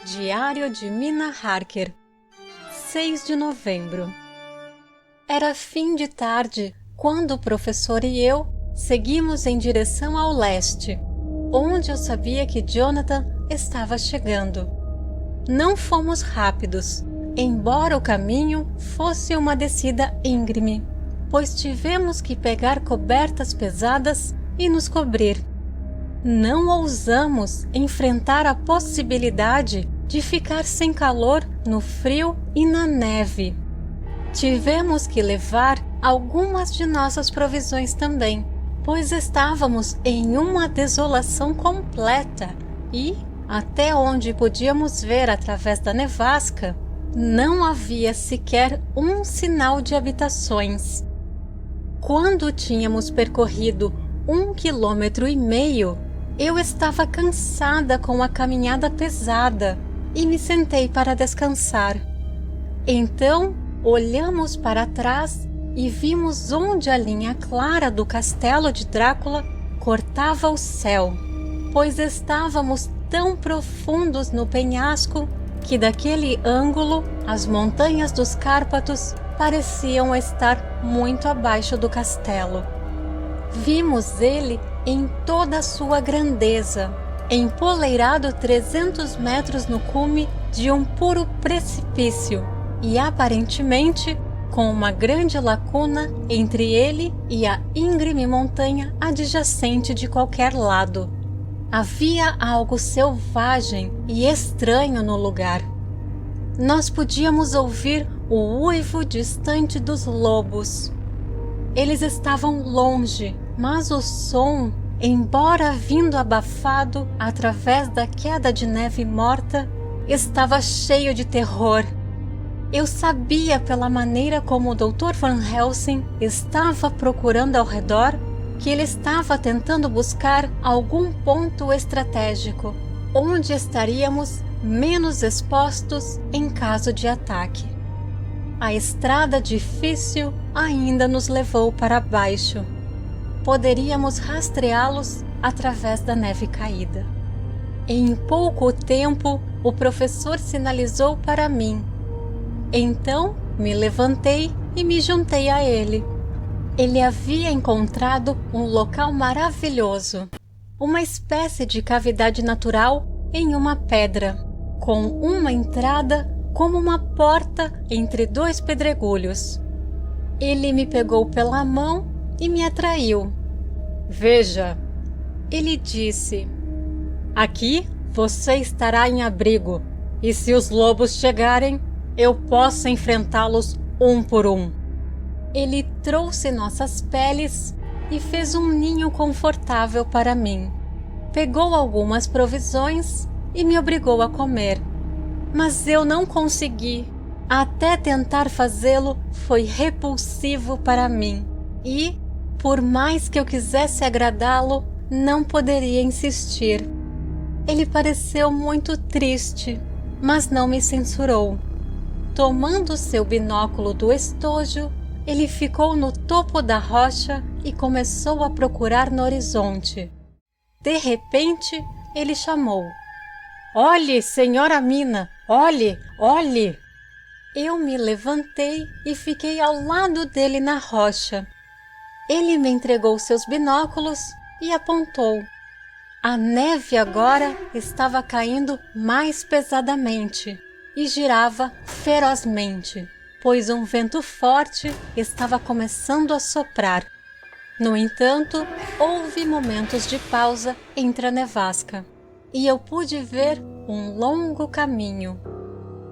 Diário de Mina Harker, 6 de novembro. Era fim de tarde quando o professor e eu seguimos em direção ao leste, onde eu sabia que Jonathan estava chegando. Não fomos rápidos, embora o caminho fosse uma descida íngreme, pois tivemos que pegar cobertas pesadas e nos cobrir. Não ousamos enfrentar a possibilidade de ficar sem calor no frio e na neve. Tivemos que levar algumas de nossas provisões também, pois estávamos em uma desolação completa e, até onde podíamos ver através da nevasca, não havia sequer um sinal de habitações. Quando tínhamos percorrido 1,5 quilômetros, eu estava cansada com a caminhada pesada e me sentei para descansar. Então, olhamos para trás e vimos onde a linha clara do castelo de Drácula cortava o céu, pois estávamos tão profundos no penhasco que daquele ângulo as montanhas dos Cárpatos pareciam estar muito abaixo do castelo. Vimos ele em toda a sua grandeza, empoleirado 300 metros no cume de um puro precipício e aparentemente com uma grande lacuna entre ele e a íngreme montanha adjacente de qualquer lado. Havia algo selvagem e estranho no lugar. Nós podíamos ouvir o uivo distante dos lobos. Eles estavam longe, mas o som, embora vindo abafado através da queda de neve morta, estava cheio de terror. Eu sabia pela maneira como o Dr. Van Helsing estava procurando ao redor que ele estava tentando buscar algum ponto estratégico, onde estaríamos menos expostos em caso de ataque. A estrada difícil ainda nos levou para baixo. Poderíamos rastreá-los através da neve caída. Em pouco tempo, o professor sinalizou para mim. Então, me levantei e me juntei a ele. Ele havia encontrado um local maravilhoso, uma espécie de cavidade natural em uma pedra, com uma entrada como uma porta entre dois pedregulhos. Ele me pegou pela mão e me atraiu. Veja, ele disse, aqui você estará em abrigo, e se os lobos chegarem, eu posso enfrentá-los um por um. Ele trouxe nossas peles e fez um ninho confortável para mim. Pegou algumas provisões e me obrigou a comer. Mas eu não consegui. Até tentar fazê-lo foi repulsivo para mim. E, por mais que eu quisesse agradá-lo, não poderia insistir. Ele pareceu muito triste, mas não me censurou. Tomando seu binóculo do estojo, ele ficou no topo da rocha e começou a procurar no horizonte. De repente, ele chamou. Olhe, senhora Mina, olhe, olhe! Eu me levantei e fiquei ao lado dele na rocha. Ele me entregou seus binóculos e apontou. A neve agora estava caindo mais pesadamente e girava ferozmente, pois um vento forte estava começando a soprar. No entanto, houve momentos de pausa entre a nevasca, e eu pude ver um longo caminho.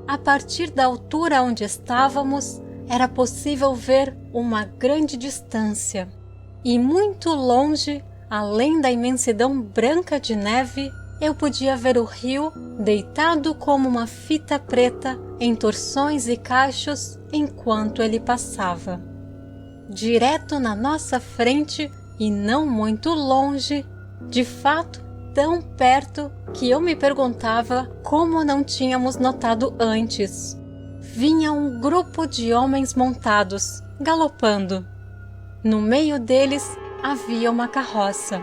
A partir da altura onde estávamos, era possível ver uma grande distância, e muito longe, além da imensidão branca de neve, eu podia ver o rio deitado como uma fita preta em torções e cachos enquanto ele passava. Direto na nossa frente e não muito longe, de fato tão perto que eu me perguntava como não tínhamos notado antes. Vinha um grupo de homens montados, galopando. No meio deles havia uma carroça,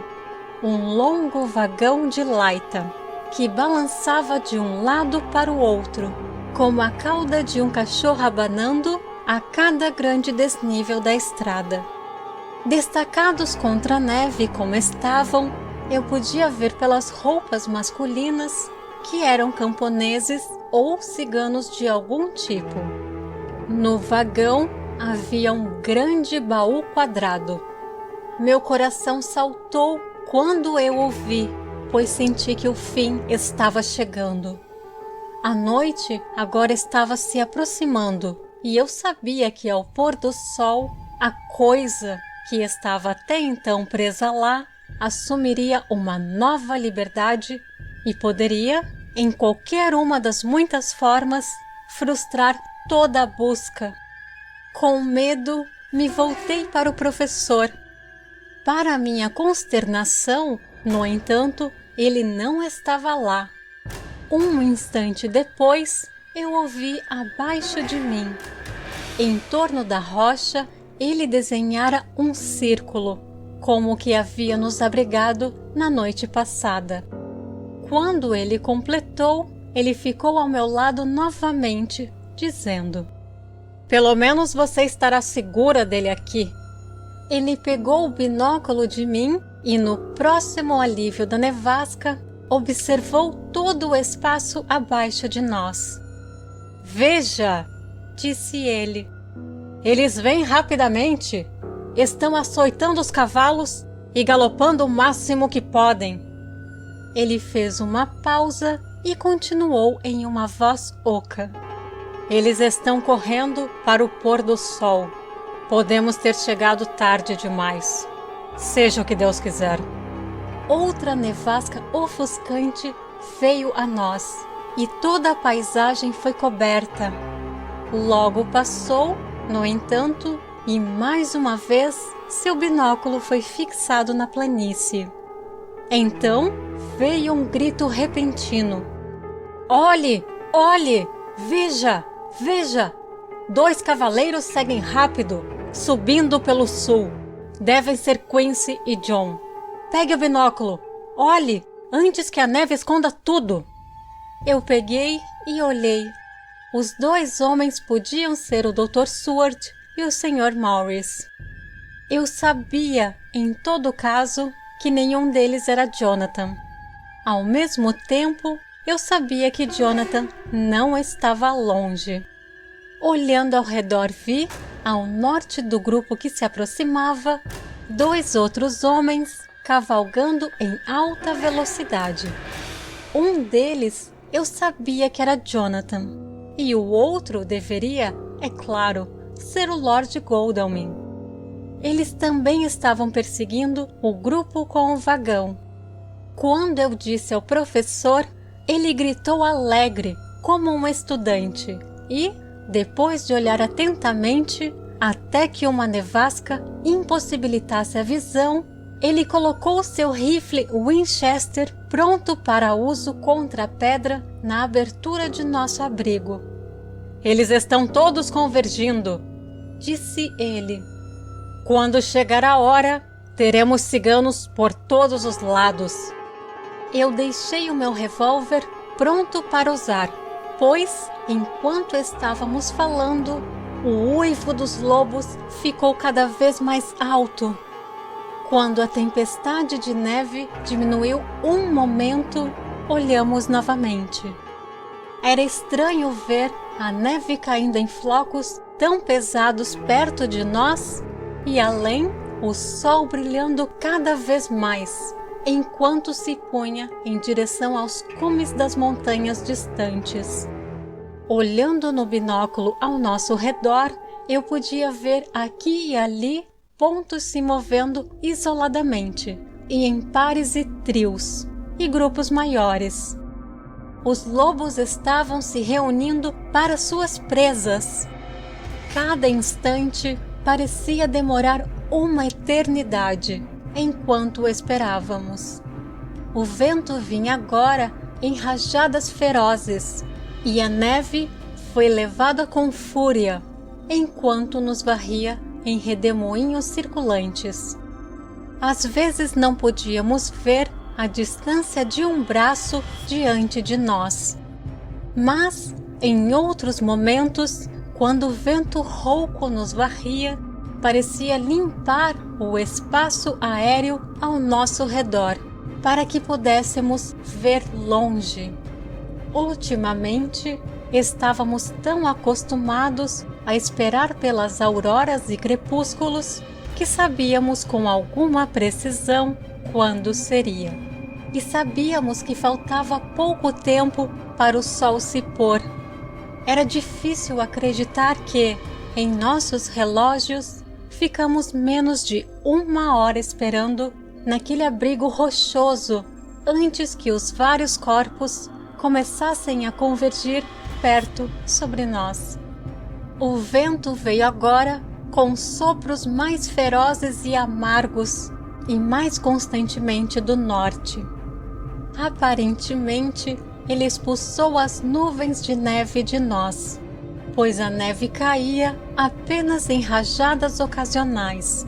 um longo vagão de laita. que balançava de um lado para o outro, como a cauda de um cachorro abanando a cada grande desnível da estrada. Destacados contra a neve como estavam, eu podia ver pelas roupas masculinas que eram camponeses ou ciganos de algum tipo. No vagão havia um grande baú quadrado. Meu coração saltou quando eu o vi, pois senti que o fim estava chegando. A noite agora estava se aproximando e eu sabia que ao pôr do sol, a coisa que estava até então presa lá assumiria uma nova liberdade e poderia, em qualquer uma das muitas formas, frustrar toda a busca. Com medo, me voltei para o professor. Para minha consternação, no entanto, ele não estava lá. Um instante depois, eu ouvi abaixo de mim. Em torno da rocha, ele desenhara um círculo, como o que havia nos abrigado na noite passada. Quando ele completou, ele ficou ao meu lado novamente, dizendo: "Pelo menos você estará segura dele aqui." Ele pegou o binóculo de mim e, no próximo alívio da nevasca, observou todo o espaço abaixo de nós. "Veja!" disse ele. "Eles vêm rapidamente. Estão açoitando os cavalos e galopando o máximo que podem." Ele fez uma pausa e continuou em uma voz oca: "Eles estão correndo para o pôr do sol. Podemos ter chegado tarde demais. Seja o que Deus quiser." Outra nevasca ofuscante veio a nós e toda a paisagem foi coberta. Logo passou, no entanto, e mais uma vez seu binóculo foi fixado na planície. Então veio um grito repentino: "Olhe! Olhe! Veja! Veja! 2 cavaleiros seguem rápido, subindo pelo sul. Devem ser Quincy e John. Pegue o binóculo! Olhe, antes que a neve esconda tudo!" Eu peguei e olhei. Os 2 homens podiam ser o Dr. Seward e o Sr. Morris. Eu sabia, em todo caso, que nenhum deles era Jonathan. Ao mesmo tempo, eu sabia que Jonathan não estava longe. Olhando ao redor, vi, ao norte do grupo que se aproximava, 2 outros homens cavalgando em alta velocidade. Um deles eu sabia que era Jonathan, e o outro deveria, é claro, ser o Lord Godalming. Eles também estavam perseguindo o grupo com o vagão. Quando eu disse ao professor, ele gritou alegre, como um estudante, e, depois de olhar atentamente, até que uma nevasca impossibilitasse a visão, ele colocou seu rifle Winchester pronto para uso contra a pedra na abertura de nosso abrigo. "Eles estão todos convergindo", disse ele. "Quando chegar a hora, teremos ciganos por todos os lados." Eu deixei o meu revólver pronto para usar, pois, enquanto estávamos falando, o uivo dos lobos ficou cada vez mais alto. Quando a tempestade de neve diminuiu um momento, olhamos novamente. Era estranho ver a neve caindo em flocos tão pesados perto de nós e, além, o sol brilhando cada vez mais, enquanto se punha em direção aos cumes das montanhas distantes. Olhando no binóculo ao nosso redor, eu podia ver aqui e ali pontos se movendo isoladamente, e em pares e trios, e grupos maiores. Os lobos estavam se reunindo para suas presas. Cada instante parecia demorar uma eternidade, enquanto esperávamos. O vento vinha agora em rajadas ferozes, e a neve foi levada com fúria, enquanto nos varria em redemoinhos circulantes. Às vezes não podíamos ver à distância de um braço diante de nós. Mas, em outros momentos, quando o vento rouco nos varria, parecia limpar o espaço aéreo ao nosso redor, para que pudéssemos ver longe. Ultimamente, estávamos tão acostumados a esperar pelas auroras e crepúsculos que sabíamos com alguma precisão quando seria. E sabíamos que faltava pouco tempo para o sol se pôr. Era difícil acreditar que, em nossos relógios, ficamos menos de 1 hora esperando naquele abrigo rochoso antes que os vários corpos começassem a convergir perto sobre nós. O vento veio agora com sopros mais ferozes e amargos e mais constantemente do norte. Aparentemente, ele expulsou as nuvens de neve de nós, pois a neve caía apenas em rajadas ocasionais.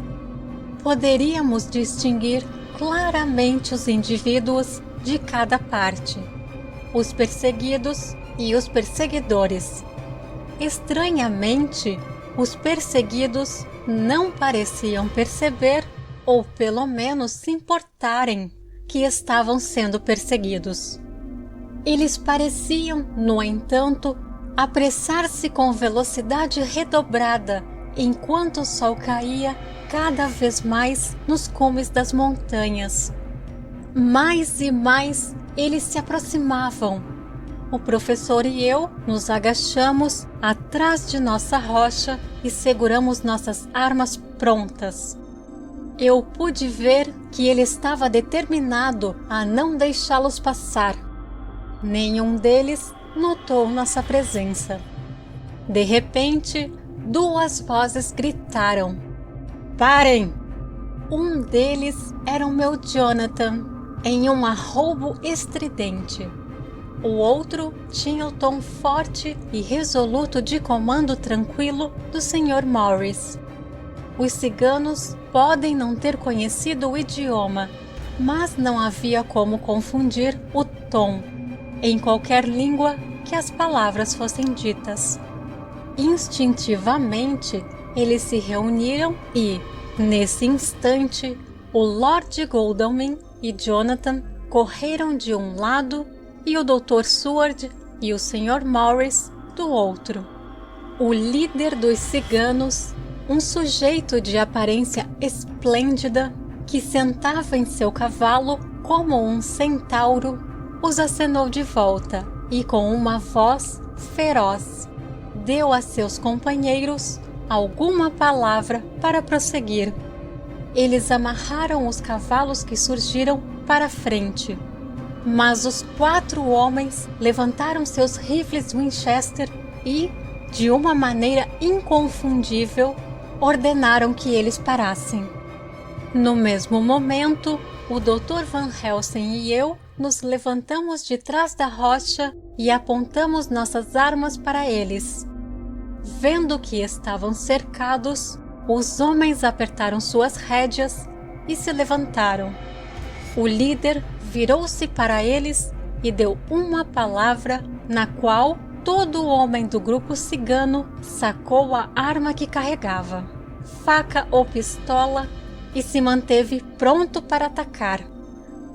Poderíamos distinguir claramente os indivíduos de cada parte, os perseguidos e os perseguidores. Estranhamente, os perseguidos não pareciam perceber, ou pelo menos se importarem, que estavam sendo perseguidos. Eles pareciam, no entanto, apressar-se com velocidade redobrada, enquanto o sol caía cada vez mais nos cumes das montanhas. Mais e mais eles se aproximavam. O professor e eu nos agachamos atrás de nossa rocha e seguramos nossas armas prontas. Eu pude ver que ele estava determinado a não deixá-los passar. Nenhum deles notou nossa presença. De repente, 2 vozes gritaram: "Parem!" Um deles era o meu Jonathan, em um arroubo estridente. O outro tinha o tom forte e resoluto de comando tranquilo do Sr. Morris. Os ciganos podem não ter conhecido o idioma, mas não havia como confundir o tom, em qualquer língua que as palavras fossem ditas. Instintivamente, eles se reuniram e, nesse instante, o Lord Godalming e Jonathan correram de um lado e o Dr. Seward e o Sr. Morris do outro. O líder dos ciganos, um sujeito de aparência esplêndida, que sentava em seu cavalo como um centauro, os acenou de volta e, com uma voz feroz, deu a seus companheiros alguma palavra para prosseguir. Eles amarraram os cavalos que surgiram para a frente, mas os 4 homens levantaram seus rifles Winchester e, de uma maneira inconfundível, ordenaram que eles parassem. No mesmo momento, o Dr. Van Helsing e eu nos levantamos de trás da rocha e apontamos nossas armas para eles. Vendo que estavam cercados, os homens apertaram suas rédeas e se levantaram. O líder virou-se para eles e deu uma palavra na qual todo homem do grupo cigano sacou a arma que carregava, faca ou pistola, e se manteve pronto para atacar.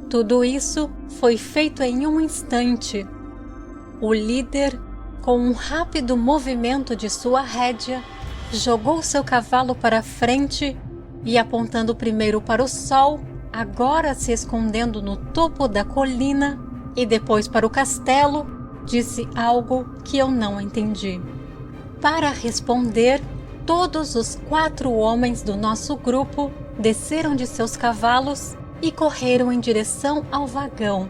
Tudo isso foi feito em um instante. O líder, com um rápido movimento de sua rédea, jogou seu cavalo para frente e, apontando primeiro para o sol, agora se escondendo no topo da colina, e depois para o castelo, disse algo que eu não entendi. Para responder, todos os 4 homens do nosso grupo desceram de seus cavalos e correram em direção ao vagão.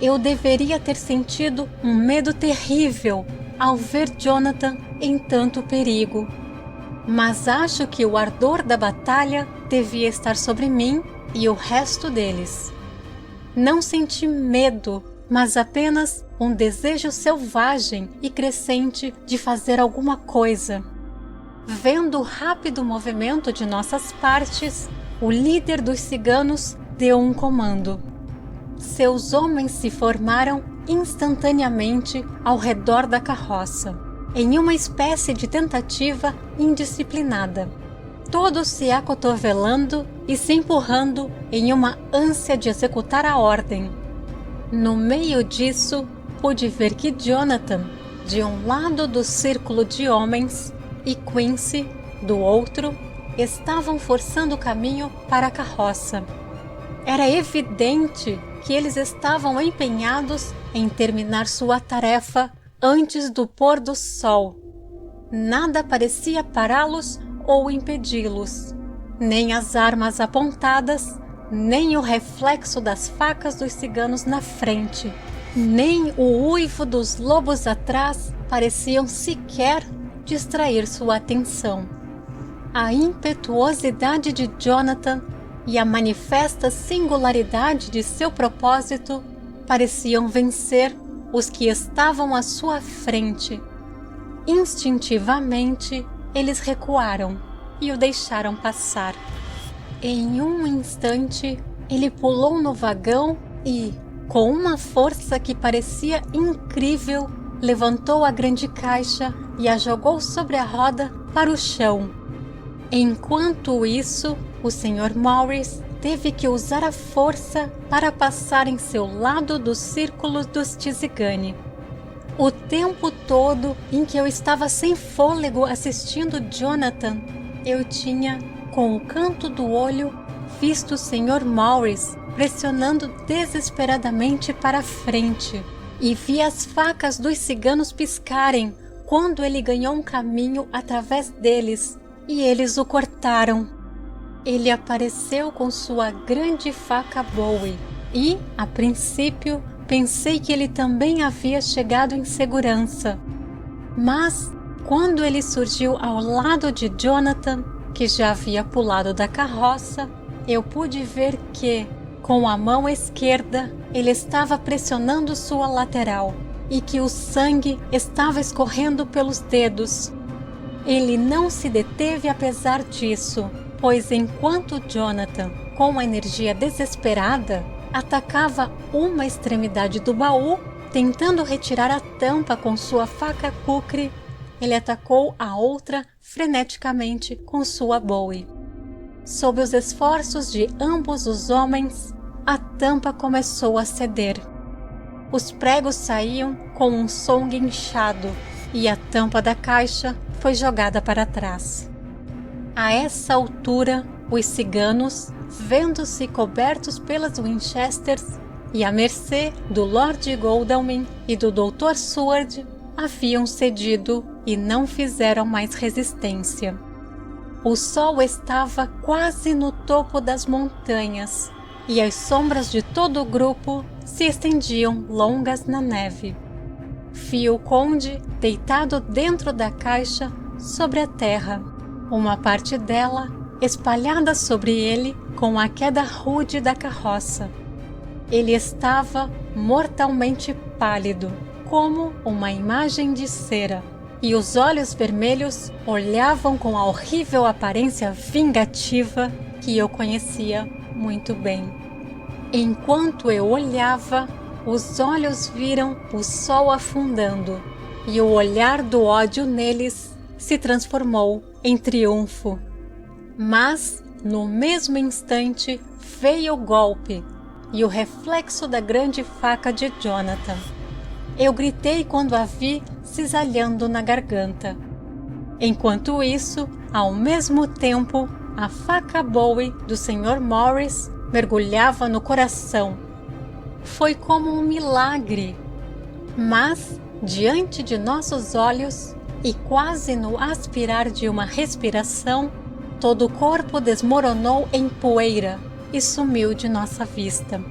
Eu deveria ter sentido um medo terrível ao ver Jonathan em tanto perigo, mas acho que o ardor da batalha devia estar sobre mim e o resto deles. Não senti medo, mas apenas um desejo selvagem e crescente de fazer alguma coisa. Vendo o rápido movimento de nossas partes, o líder dos ciganos deu um comando. seus homens se formaram instantaneamente ao redor da carroça, em uma espécie de tentativa indisciplinada, todos se acotovelando e se empurrando em uma ânsia de executar a ordem. No meio disso, pude ver que Jonathan, de um lado do círculo de homens, e Quincy, do outro, estavam forçando o caminho para a carroça. Era evidente que eles estavam empenhados em terminar sua tarefa antes do pôr do sol. Nada parecia pará-los ou impedi-los, nem as armas apontadas, nem o reflexo das facas dos ciganos na frente, nem o uivo dos lobos atrás pareciam sequer distrair sua atenção. A impetuosidade de Jonathan e a manifesta singularidade de seu propósito pareciam vencer os que estavam à sua frente. Instintivamente, eles recuaram e o deixaram passar. Em um instante, ele pulou no vagão e, com uma força que parecia incrível, levantou a grande caixa e a jogou sobre a roda para o chão. Enquanto isso, o Sr. Morris teve que usar a força para passar em seu lado do círculo dos Tizigani. O tempo todo em que eu estava sem fôlego assistindo Jonathan, eu tinha, com o canto do olho, visto o Sr. Morris pressionando desesperadamente para a frente, e vi as facas dos ciganos piscarem quando ele ganhou um caminho através deles, e eles o cortaram. Ele apareceu com sua grande faca Bowie, e, a princípio, pensei que ele também havia chegado em segurança. Mas, quando ele surgiu ao lado de Jonathan, que já havia pulado da carroça, eu pude ver que, com a mão esquerda, ele estava pressionando sua lateral e que o sangue estava escorrendo pelos dedos. Ele não se deteve apesar disso, pois enquanto Jonathan, com uma energia desesperada, atacava uma extremidade do baú, tentando retirar a tampa com sua faca Kukri, ele atacou a outra freneticamente com sua Bowie. Sob os esforços de ambos os homens, a tampa começou a ceder. Os pregos saíam com um som guinchado e a tampa da caixa foi jogada para trás. A essa altura, os ciganos, vendo-se cobertos pelas Winchesters e à mercê do Lord Godalming e do Dr. Seward, haviam cedido e não fizeram mais resistência. O sol estava quase no topo das montanhas e as sombras de todo o grupo se estendiam longas na neve. Vi o conde deitado dentro da caixa sobre a terra, uma parte dela espalhada sobre ele com a queda rude da carroça. Ele estava mortalmente pálido, como uma imagem de cera, e os olhos vermelhos olhavam com a horrível aparência vingativa que eu conhecia muito bem. Enquanto eu olhava, os olhos viram o sol afundando, e o olhar do ódio neles se transformou em triunfo. Mas, no mesmo instante, veio o golpe e o reflexo da grande faca de Jonathan. Eu gritei quando a vi cisalhando na garganta. Enquanto isso, ao mesmo tempo, a faca Bowie do Sr. Morris mergulhava no coração. Foi como um milagre. Mas, diante de nossos olhos, e quase no aspirar de uma respiração, todo o corpo desmoronou em poeira e sumiu de nossa vista.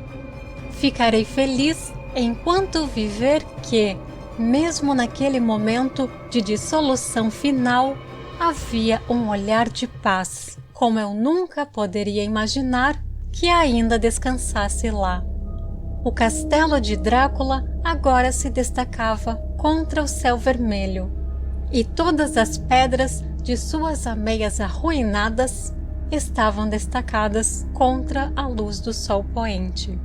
Ficarei feliz enquanto viver que, mesmo naquele momento de dissolução final, havia um olhar de paz, como eu nunca poderia imaginar que ainda descansasse lá. O castelo de Drácula agora se destacava contra o céu vermelho, e todas as pedras de suas ameias arruinadas estavam destacadas contra a luz do sol poente.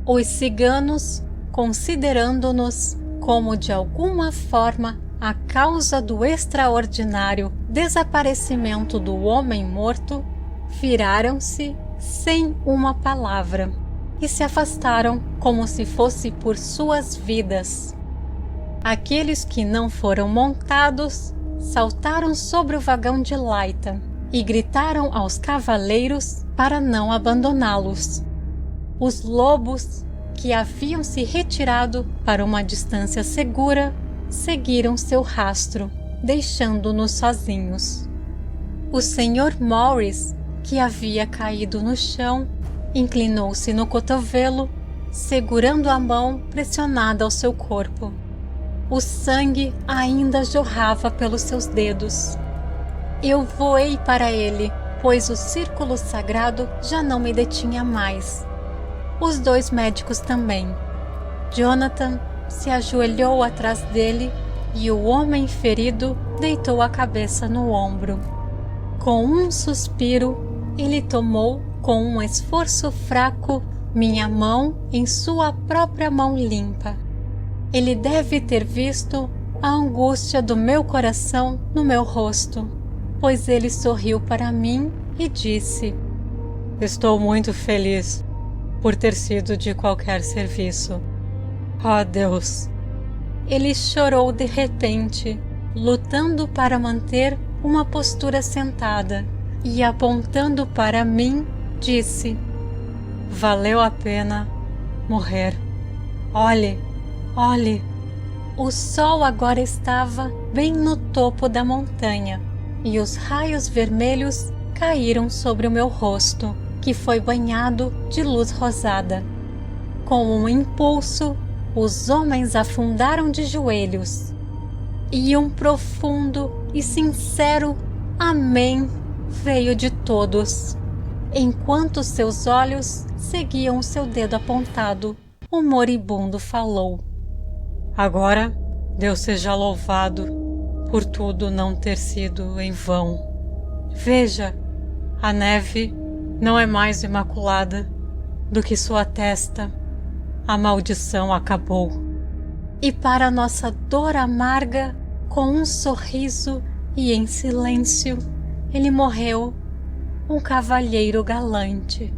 Os ciganos, considerando-nos como de alguma forma a causa do extraordinário desaparecimento do homem morto, viraram-se sem uma palavra e se afastaram como se fosse por suas vidas. Aqueles que não foram montados saltaram sobre o vagão de Laita e gritaram aos cavaleiros para não abandoná-los. Os lobos, que haviam se retirado para uma distância segura, seguiram seu rastro, deixando-nos sozinhos. O Sr. Morris, que havia caído no chão, inclinou-se no cotovelo, segurando a mão pressionada ao seu corpo. O sangue ainda jorrava pelos seus dedos. Eu voei para ele, pois o círculo sagrado já não me detinha mais. Os dois médicos também. Jonathan se ajoelhou atrás dele e o homem ferido deitou a cabeça no ombro. Com um suspiro, ele tomou, com um esforço fraco, minha mão em sua própria mão limpa. Ele deve ter visto a angústia do meu coração no meu rosto, pois ele sorriu para mim e disse: "Estou muito feliz por ter sido de qualquer serviço. Oh Deus!" Ele chorou de repente, lutando para manter uma postura sentada, e apontando para mim, disse: "Valeu a pena morrer. Olhe, olhe." O sol agora estava bem no topo da montanha, e os raios vermelhos caíram sobre o meu rosto, que foi banhado de luz rosada. Com um impulso, os homens afundaram de joelhos, e um profundo e sincero amém veio de todos. Enquanto seus olhos seguiam seu dedo apontado, o moribundo falou: "Agora, Deus seja louvado por tudo não ter sido em vão. Veja, a neve não é mais imaculada do que sua testa. A maldição acabou." E para nossa dor amarga, com um sorriso e em silêncio, ele morreu, um cavalheiro galante.